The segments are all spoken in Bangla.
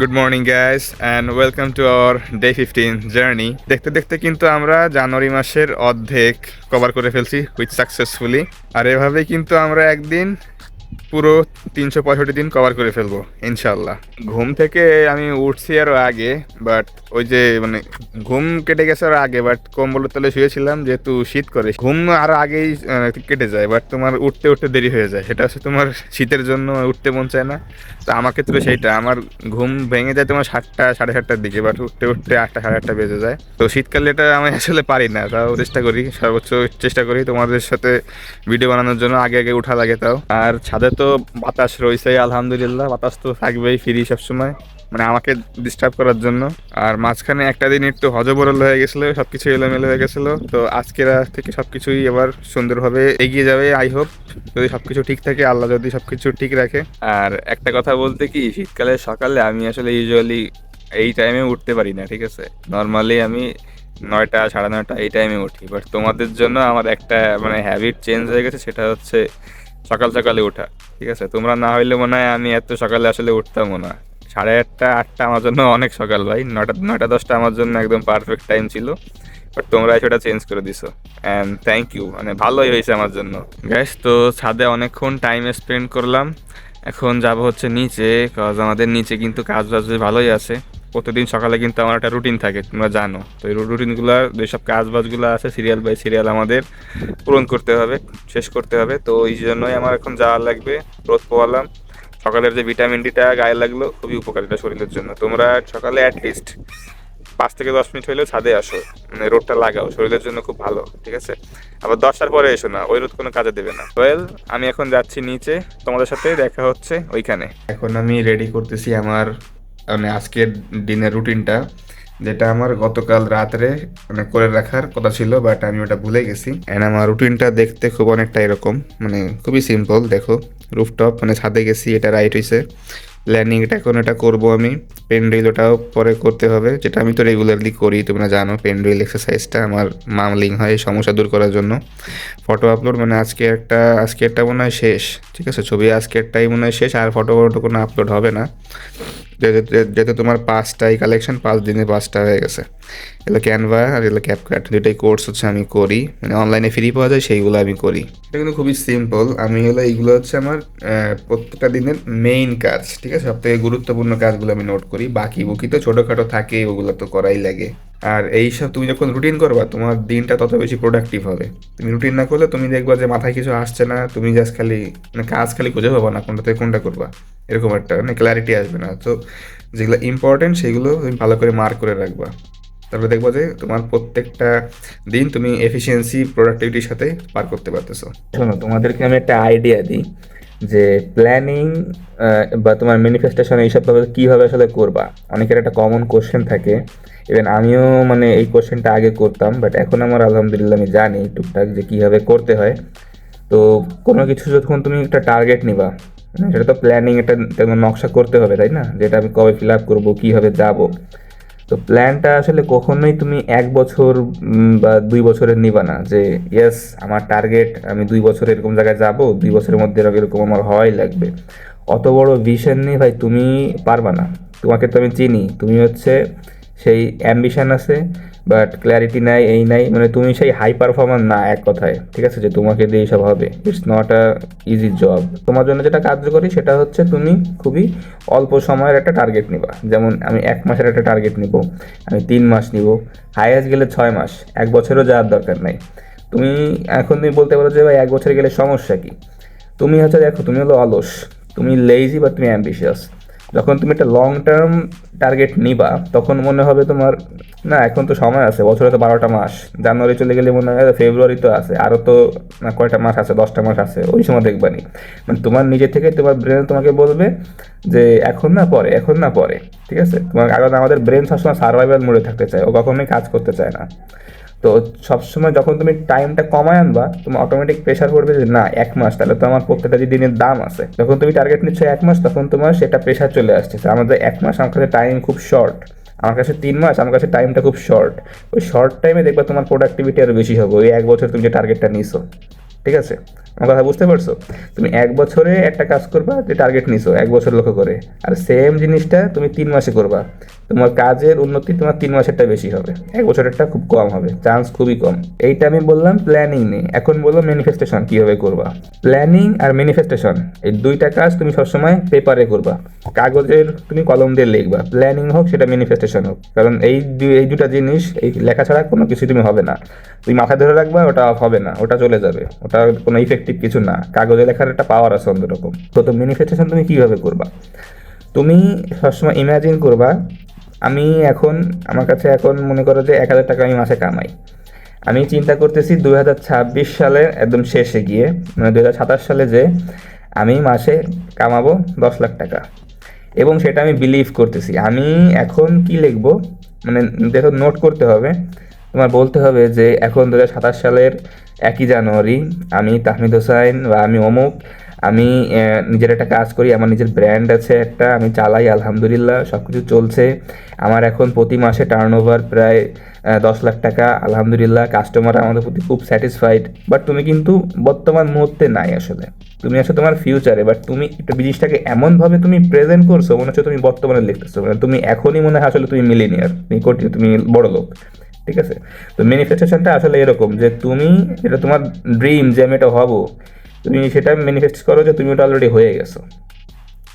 Good morning guys and welcome to our day 15 journey. দেখতে দেখতে কিন্তু আমরা জানুয়ারি মাসের অর্ধেক কভার করে ফেলছি উইথ সাকসেসফুলি। আর এভাবেই কিন্তু আমরা একদিন পুরো 365 দিন কভার করে ফেলবো ইনশাল্লাহ। ঘুম থেকে আমি উঠছি আরও আগে, বাট ওই যে মানে ঘুম কেটে গেছে আরও আগে, বাট কম্বলের তলে শুয়েছিলাম যেহেতু শীত করে, ঘুম আরও আগেই কেটে যায়, বাট তোমার উঠতে উঠতে দেরি হয়ে যায়। সেটা হচ্ছে তোমার শীতের জন্য উঠতে মন চায় না। তো আমার ক্ষেত্রে সেইটা, আমার ঘুম ভেঙে যায় তোমার 7টা 7:30টার দিকে, বাট উঠতে উঠতে 8টা 8:30 বেজে যায়। তো শীতকালে এটা আমি আসলে পারি না, তাও চেষ্টা করি, সর্বোচ্চ চেষ্টা করি তোমাদের সাথে ভিডিও বানানোর জন্য আগে আগে উঠা লাগে। তাও আর ছাদে তো বাতাস রয়েছে, আলহামদুলিল্লাহ, বাতাস তো থাকবেই ফ্রি সবসময়, মানে আমাকে ডিস্টার্ব করার জন্য। আর মাঝখানে একটা দিন একটু হজবরল হয়ে গেছিলো, সবকিছু এলোমেলো হয়ে গেছিলো। তো আজকের থেকে সবকিছুই এবার সুন্দরভাবে এগিয়ে যাবে আই হোপ, যদি সবকিছু ঠিক থাকে, আল্লাহ যদি সবকিছু ঠিক রাখে। আর একটা কথা বলতে কি, শীতকালে সকালে আমি আসলে ইউজুয়ালি এই টাইমে উঠতে পারি না, ঠিক আছে। নর্মালি আমি 9টা 9:30 এই টাইমে উঠি, বাট তোমাদের জন্য আমার একটা মানে হ্যাবিট চেঞ্জ হয়ে গেছে, সেটা হচ্ছে সকাল সকালে ওঠা, ঠিক আছে। তোমরা না হইলে মনে হয় আমি এত সকালে আসলে উঠতামও না। 8:30 8টা আমার জন্য অনেক সকাল ভাই, 9টা 10টা আমার জন্য একদম পারফেক্ট টাইম ছিল, বাট তোমরা সেটা চেঞ্জ করে দিছো, অ্যান্ড থ্যাংক ইউ, মানে ভালোই হয়েছে আমার জন্য গ্যাস। তো ছাদে অনেকক্ষণ টাইম স্পেন্ড করলাম, এখন যাব হচ্ছে নিচে, কজ আমাদের নিচে কিন্তু কাজ বাজ ভালোই আছে। প্রতিদিন সকালে কিন্তু আমার একটা রুটিন থাকে, তোমরা জানো। তো এই রুটিনগুলো, যেসব কাজ বাজগুলো আছে সিরিয়াল বাই সিরিয়াল আমাদের পূরণ করতে হবে, শেষ করতে হবে। তো এই জন্যই আমার এখন যাওয়া লাগবে। রোদ পোয়ালাম, সকালের যে ভিটামিন ডিটা গায়ে লাগলো, খুবই উপকারিতা শরীরের জন্য। তোমরা সকালে অ্যাটলিস্ট 5 থেকে 10 মিনিট হলেও ছাদে আসো, মানে রোদটা লাগাও, শরীরের জন্য খুব ভালো, ঠিক আছে। আবার 10টার পরে এসো না, ওই রোদ কোনো কাজে দেবে না। ওয়েল, আমি এখন যাচ্ছি নিচে, তোমাদের সাথে দেখা হচ্ছে ওইখানে। এখন আমি রেডি করতেছি আমার মানে আজকের দিনের রুটিনটা, যেটা আমার গতকাল রাত্রে মানে করে রাখার কথা ছিল, বাট আমি ওটা ভুলে গেছি। অ্যান্ড আমার রুটিনটা দেখতে খুব অনেকটা এরকম, মানে খুবই সিম্পল। দেখো, রুফটপ মানে ছাদে গেছি, এটা রাইট হয়েছে। প্ল্যানিং এটা এখন এটা করবো আমি। পেন ড্রিল ওটাও পরে করতে হবে, যেটা আমি তো রেগুলারলি করি, তোমরা জানো পেন ড্রিল এক্সারসাইজটা আমার মামলিং হয় এই সমস্যা দূর করার জন্য। ফটো আপলোড মানে আজকেরটা মনে হয় শেষ, ঠিক আছে। ছবি আজকেরটাই মনে হয় শেষ, আর ফটো কোনো আপলোড হবে না, যেহেতু তোমার 5টাই কালেকশন, 5 দিনে 5টা হয়ে গেছে। এগুলো ক্যানভা আর এগুলো ক্যাপকাট, দুইটাই কোর্স হচ্ছে আমি করি, মানে অনলাইনে ফ্রি পাওয়া যায়, সেইগুলো আমি করি। এটা কিন্তু খুবই সিম্পল। আমি এইগুলো হচ্ছে আমার প্রত্যেকটা দিনের মেইন কাজ, ঠিক আছে। সব থেকে গুরুত্বপূর্ণ কাজগুলো আমি নোট করি, বাকি বুকি তো ছোটোখাটো থাকে, ওগুলো তো করাই লাগে। আর এইসব তুমি যখন রুটিন করবা, তোমার দিনটা তত বেশি প্রোডাক্টিভ হবে। তুমি রুটিন না করলে তুমি দেখবা যে মাথায় কিছু আসছে না, তুমি জাস্ট খালি মানে কাজ খালি খুঁজে পাবা না কোনটা থেকে কোনটা করবা, এরকম একটা মানে ক্ল্যারিটি আসবে না। তো যেগুলো ইম্পর্টেন্ট সেগুলো তুমি ভালো করে মার্ক করে রাখবা, তারপরে দেখবা যে তোমার প্রত্যেকটা দিন তুমি এফিসিয়েন্সি প্রোডাক্টিভিটির সাথে পার করতে পারতেছো। শোনো, তোমাদেরকে আমি একটা আইডিয়া দিই যে প্ল্যানিং বা তোমার ম্যানিফেস্টেশন এইসবভাবে কীভাবে আসলে করবা। অনেকের একটা কমন কোশ্চেন থাকে, ইভেন আমিও মানে এই কোশ্চেনটা আগে করতাম, বাট এখন আমার আলহামদুলিল্লাহ আমি জানি টুকটাক যে কীভাবে করতে হয়। তো কোনো কিছু যখন তুমি একটা টার্গেট নিবা, সেটা তো প্ল্যানিং একটা তেমন নকশা করতে হবে, তাই না? যেটা আমি কবে ফিল আপ করবো, কীভাবে যাবো। তো প্ল্যানটা আসলে কখনোই তুমি 1 বছর বা 2 বছরের নিবা না যে ইয়েস আমার টার্গেট আমি 2 বছর এরকম জায়গায় যাব, 2 বছরের মধ্যে এরকম আমার হওয়াই লাগবে। অত বড় ভিশন নিয়ে ভাই তুমি পারবা না। তোমাকে তো আমি চিনি, তুমি হচ্ছে সেই অ্যাম্বিশন আছে বাট ক্ল্যারিটি নাই, এই নাই, মানে তুমি সেই হাই পারফর্মার না এক কথায়, ঠিক আছে, যে তোমাকে দিয়ে এইসব হবে। It's not a easy job. তোমার জন্য যেটা কার্যকরী সেটা হচ্ছে তুমি খুবই অল্প সময়ের একটা টার্গেট নিবা। যেমন আমি 1 মাসের একটা টার্গেট নিব, আমি 3 মাস নিব, হাইয়েস্ট গেলে 6 মাস, 1 বছরও যাওয়ার দরকার নাই। তুমি এখন তুমি বলতে পারো যে ভাই 1 বছর গেলে সমস্যা কি। তুমি হচ্ছে দেখো, তুমি হলো অলস, তুমি লেজি বা তুমি অ্যাম্বিশিয়াস। যখন তুমি একটা লং টার্ম টার্গেট নিবা তখন মনে হবে তোমার না এখন তো সময় আছে, বছরে তো 12টা মাস, জানুয়ারি চলে গেলে মনে হয় ফেব্রুয়ারি তো আছে, আরও তো না কয়টা মাস আছে, 10টা মাস আছে, ওই সময় দেখবানি। মানে তোমার নিজে থেকে তোমার ব্রেন তোমাকে বলবে যে এখন না পরে, এখন না পরে, ঠিক আছে। তোমার কারণ আমাদের ব্রেন সবসময় সার্ভাইভাল মোডে থাকতে চায়, ও কখনোই কাজ করতে চায় না। তো সবসময় যখন তুমি টাইমটা কমায় আনবা, তোমার অটোমেটিক প্রেশার পড়বে যে না 1 মাস, তাহলে তো আমার প্রত্যেকটা যে দিনের দাম আছে। যখন তুমি টার্গেট নিচ্ছ 1 মাস, তখন তোমার সেটা প্রেশার চলে আসছে যে আমাদের 1 মাস, আমার কাছে টাইম খুব শর্ট, আমার কাছে 3 মাস, আমার কাছে টাইমটা খুব শর্ট। ওই শর্ট টাইমে দেখবা তোমার প্রোডাক্টিভিটি আরও বেশি হবে ওই 1 বছর তুমি যে টার্গেটটা নিছো, ঠিক আছে। আমার কথা বুঝতে পারছো? তুমি 1 বছরে একটা কাজ করবা, যে টার্গেট নিছো 1 বছর লক্ষ্য করে, আর সেম জিনিসটা তুমি 3 মাসে করবা। তোমার কাজের উন্নতি তোমার 3 মাসেরটা বেশি হবে, 1 বছরেরটা খুব কম হবে, চান্স খুবই কম। এইটা আমি বললাম প্ল্যানিং নিয়ে। এখন বলবো ম্যানিফেস্টেশন কীভাবে করবা। প্ল্যানিং আর ম্যানিফেস্টেশন এই দুইটা কাজ তুমি সবসময় পেপারে করবা, কাগজের তুমি কলম দিয়ে লিখবা, প্ল্যানিং হোক সেটা ম্যানিফেস্টেশন হোক। কারণ এই দুটা জিনিস, এই লেখা ছাড়া কোনো কিছু তুমি হবে না। তুমি মাথায় ধরে রাখবা, ওটা হবে না, ওটা চলে যাবে, ওটা কোনো ইফেক্টিভ কিছু না। কাগজে লেখার একটা পাওয়ার আছে অন্যরকম। তো ম্যানিফেস্টেশন তুমি কীভাবে করবা? তুমি সবসময় ইমাজিন করবা, আমি এখন, আমার কাছে এখন মনে করো যে 1,000 টাকা আমি মাসে কামাই। আমি চিন্তা করতেছি 2026 সালের একদম শেষে গিয়ে, মানে 2027 সালে যে আমি মাসে কামাবো 10 লাখ টাকা, এবং সেটা আমি বিলিভ করতেছি। আমি এখন কি লিখবো, মানে দেখো নোট করতে হবে, তোমার বলতে হবে যে এখন 2027 সালের 1 জানুয়ারি আমি তাহমিদ হোসাইন বা আমি অমুক, আমি নিজের একটা কাজ করি, আমার নিজের ব্র্যান্ড আছে একটা, আমি চালাই, আলহামদুলিল্লাহ সব কিছু চলছে। আমার এখন প্রতি মাসে টার্নওভার প্রায় 10 লাখ টাকা, আলহামদুলিল্লাহ, কাস্টমার আমাদের প্রতি খুব স্যাটিসফাইড। বাট তুমি কিন্তু বর্তমান মুহূর্তে নাই আসলে, তুমি আসলে তোমার ফিউচারে। বাট তুমি একটা জিনিসটাকে এমনভাবে তুমি প্রেজেন্ট করছো, মনে হচ্ছে তুমি বর্তমানে লিখতেছো, মানে তুমি এখনই মনে হয় আসলে তুমি মিলিনিয়ার, তুমি কোটি, তুমি বড় লোক। ঠিক আছে? তো ম্যানিফেস্টেশনটা আসলে এরকম যে তুমি, এটা তোমার ড্রিম যে আমি এটা হব, তুমি সেটা ম্যানিফেস্ট করো যে তুমি ওটা অলরেডি হয়ে গেছো।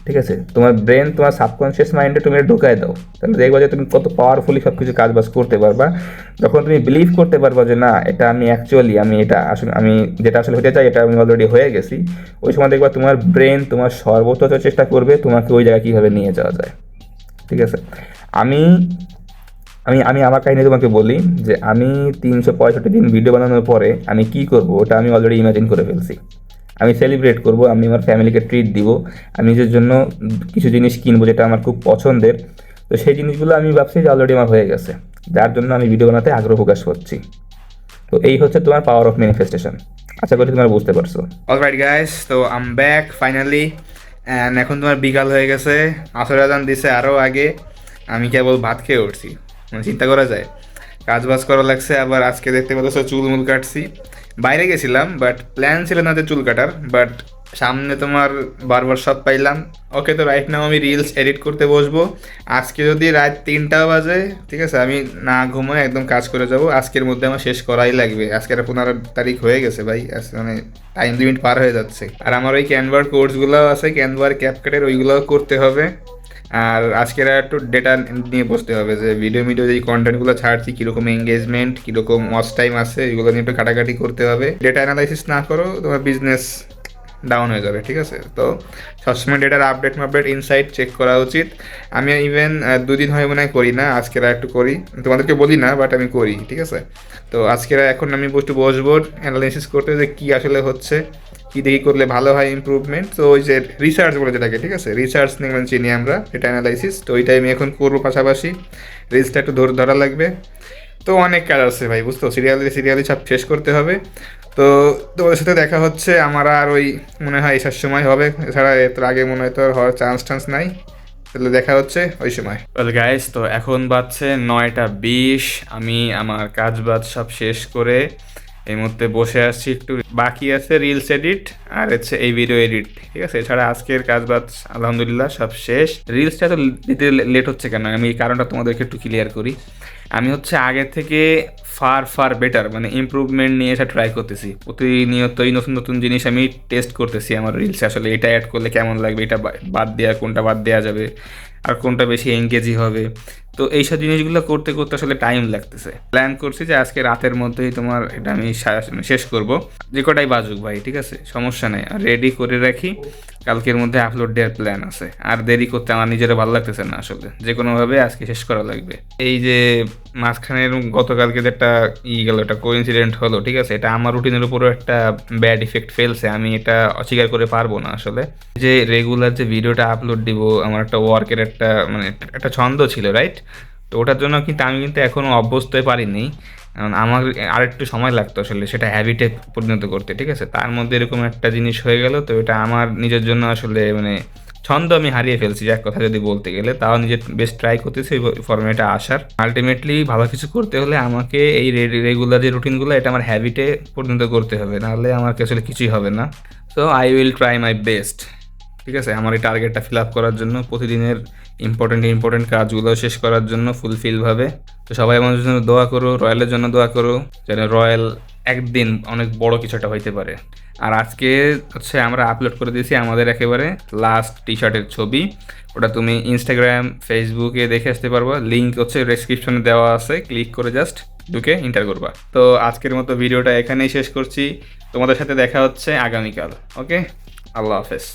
ঠিক আছে? তোমার ব্রেন, তোমার সাবকনশিয়াস মাইন্ডে তুমি এটা ঢুকায় দাও, তাহলে দেখবা যে তুমি কত পাওয়ারফুলি সব কিছু কাজবাজ করতে পারবা। যখন তুমি বিলিভ করতে পারবা যে না, এটা আমি অ্যাকচুয়ালি, আমি এটা আসলে, আমি যেটা আসলে হতে চাই এটা আমি অলরেডি হয়ে গেছি, ওই সময় দেখবা তোমার ব্রেন তোমার সর্বোচ্চ চেষ্টা করবে তোমাকে ওই জায়গায় কীভাবে নিয়ে যাওয়া যায়। ঠিক আছে? আমি আমি আমি আমার কাহিনী তোমাকে বলি যে আমি 365 দিন ভিডিও বানানোর পরে আমি কি করব ওটা আমি অলরেডি ইমাজিন করে ফেলছি। আমি সেলিব্রেট করব, আমি আমার ফ্যামিলিকে ট্রিট দিব, আমি নিজের জন্য কিছু জিনিস কিনবো যেটা আমার খুব পছন্দের। তো সেই জিনিসগুলো আমি ভাবছি যে অলরেডি আমার হয়ে গেছে, যার জন্য আমি ভিডিও বানাতে আগ্রহ প্রকাশ করছি। তো এই হচ্ছে তোমার পাওয়ার অফ ম্যানিফেস্টেশন। আশা করি তোমরা বুঝতে পারছো। অলরাইট গাইস, তো আম ব্যাক ফাইনালি। অ্যান্ড এখন তোমার বিকাল হয়ে গেছে, আসর আজান দিছে আরও আগে। আমি কেবল ভাত খেয়ে উঠছি, মানে চিন্তা করা যায়, কাজ বাজ করা লাগছে। আবার আজকে দেখতে পাচ্ছ চুল মুল কাটছি। বাইরে গেছিলাম, বাট প্ল্যান ছিল না যে চুল কাটার, বাট সামনে তোমার বারবার শপ পাইলাম। ওকে, তো রাইট নাও আমি রিলস এডিট করতে বসবো। আজকে যদি রাত 3টা বাজে, ঠিক আছে, আমি না ঘুমায় একদম কাজ করে যাব। আজকের মধ্যে আমার শেষ করাই লাগবে। আজকের 15 তারিখ হয়ে গেছে ভাই, মানে টাইম লিমিট পার হয়ে যাচ্ছে। আর আমার ওই ক্যানভার কোর্সগুলোও আছে, ক্যানভার ক্যাপকাটের, ওইগুলোও করতে হবে। আর আজকের একটু ডেটা নিয়ে বসতে হবে যে ভিডিও যে কন্টেন্টগুলো ছাড়ছি কীরকম এঙ্গেজমেন্ট, কীরকম ওয়াচ টাইম আছে, এগুলো নিয়ে একটু ঘাটাঘাটি করতে হবে। ডেটা অ্যানালাইসিস না করো তোমার বিজনেস ডাউন হয়ে যাবে। ঠিক আছে? তো সবসময় ডেটার আপডেট ইনসাইট চেক করা উচিত। আমি ইভেন 2 দিন হয় মনে হয় করি না, আজকেরা একটু করি, তোমাদেরকে বলি না, বাট আমি করি। ঠিক আছে? তো আজকেরা এখন আমি একটু বসবো অ্যানালাইসিস করতে যে কী আসলে হচ্ছে, কী দেখি করলে ভালো হয় ইমপ্রুভমেন্ট। তো ওই যে রিসার্চ বলে যেটাকে, ঠিক আছে, রিসার্চ নিয়ে মানে চিনি আমরা, এটা অ্যানালাইসিস। তো ওইটাই আমি এখন করবো, পাশাপাশি রিলসটা একটু ধরা লাগবে। তো অনেক কাজ আছে ভাই, বুঝতো, সিরিয়ালি সব শেষ করতে হবে। তো তোমাদের সাথে দেখা হচ্ছে আমার আর ওই মনে হয় এসার সময় হবে, এছাড়া এর আগে মনে হয় তো হওয়ার চান্স নাই। তাহলে দেখা হচ্ছে ওই সময়। ওয়েল গাইস, তো এখন বাজছে 9টা 20। আমি আমার কাজ বাজ সব শেষ করে এই মুহূর্তে বসে আসছি, একটু বাকি আছে রিলস এডিট আর হচ্ছে এই ভিডিও এডিট। ঠিক আছে? এছাড়া আজকের কাজ বাজ আলহামদুলিল্লাহ সব শেষ। রিলসটা তো দিতে লেট হচ্ছে কেন, আমি এই কারণটা তোমাদেরকে একটু ক্লিয়ার করি। আমি হচ্ছে আগের থেকে ফার বেটার, মানে ইমপ্রুভমেন্ট নিয়ে এসে ট্রাই করতেছি প্রতিনিয়তই, নতুন জিনিস আমি টেস্ট করতেছি আমার রিলসে। আসলে এটা অ্যাড করলে কেমন লাগবে, এটা বাদ দেওয়া, কোনটা বাদ দেওয়া যাবে, আর কোনটা বেশি এঙ্গেজি হবে। তো এইসব জিনিসগুলো করতে করতে আসলে টাইম লাগতেছে। প্ল্যান করছি যে আজকে রাতের মধ্যেই তোমার এটা আমি শেষ করব, যে কটাই বাজুক ভাই। ঠিক আছে? সমস্যা নেই, আর রেডি করে রাখি, কালকের মধ্যে আপলোড দেওয়ার প্ল্যান আছে। আর দেরি করতে আমার নিজেরও ভালো লাগতেছে না, আসলে যে কোনোভাবে আজকে শেষ করা লাগবে। এই যে মাঝখানে গতকালকে যে একটা গেল, একটা কোইন্সিডেন্ট হলো, ঠিক আছে, এটা আমার রুটিনের উপরও একটা ব্যাড ইফেক্ট ফেলছে, আমি এটা অস্বীকার করে পারবো না। আসলে যে রেগুলার যে ভিডিওটা আপলোড দিব, আমার একটা ওয়ার্কের একটা মানে একটা ছন্দ ছিল, রাইট? তো ওটার জন্য কিন্তু আমি কিন্তু এখনও অভ্যস্ত হয়ে পারিনি, কারণ আমার আরেকটু সময় লাগতো আসলে সেটা হ্যাবিটে পরিণত করতে। ঠিক আছে? তার মধ্যে এরকম একটা জিনিস হয়ে গেল, তো এটা আমার নিজের জন্য আসলে মানে ছন্দ আমি হারিয়ে ফেলছি এক কথা যদি বলতে গেলে, তাও নিজে বেশ ট্রাই করতেছি ওই ফর্মেটে আসার। আলটিমেটলি ভালো কিছু করতে হলে আমাকে এই রেগুলার যে রুটিনগুলো এটা আমার হ্যাবিটে পরিণত করতে হবে, নাহলে আমার আসলে কিছুই হবে না। So I will try my best. ঠিক আছে, আমার এই টার্গেটটা ফিল আপ করার জন্য, প্রতিদিনের ইম্পর্টেন্ট কাজগুলো শেষ করার জন্য ফুলফিলভাবে। তো সবাই আমার জন্য দোয়া করো, রয়্যালের জন্য দোয়া করো, যেন রয়্যাল একদিন অনেক বড় কিছু একটা হইতে পারে। আর আজকে হচ্ছে আমরা আপলোড করে দিয়েছি আমাদের একেবারে লাস্ট টি শার্টের ছবি। ওটা তুমি ইনস্টাগ্রাম, ফেসবুকে দেখে আসতে পারবা। লিঙ্ক হচ্ছে ডেসক্রিপশনে দেওয়া আছে, ক্লিক করে জাস্ট ঢুকে এন্টার করবা। তো আজকের মতো ভিডিওটা এখানেই শেষ করছি। তোমাদের সাথে দেখা হচ্ছে আগামীকাল। ওকে, আল্লাহ হাফেজ।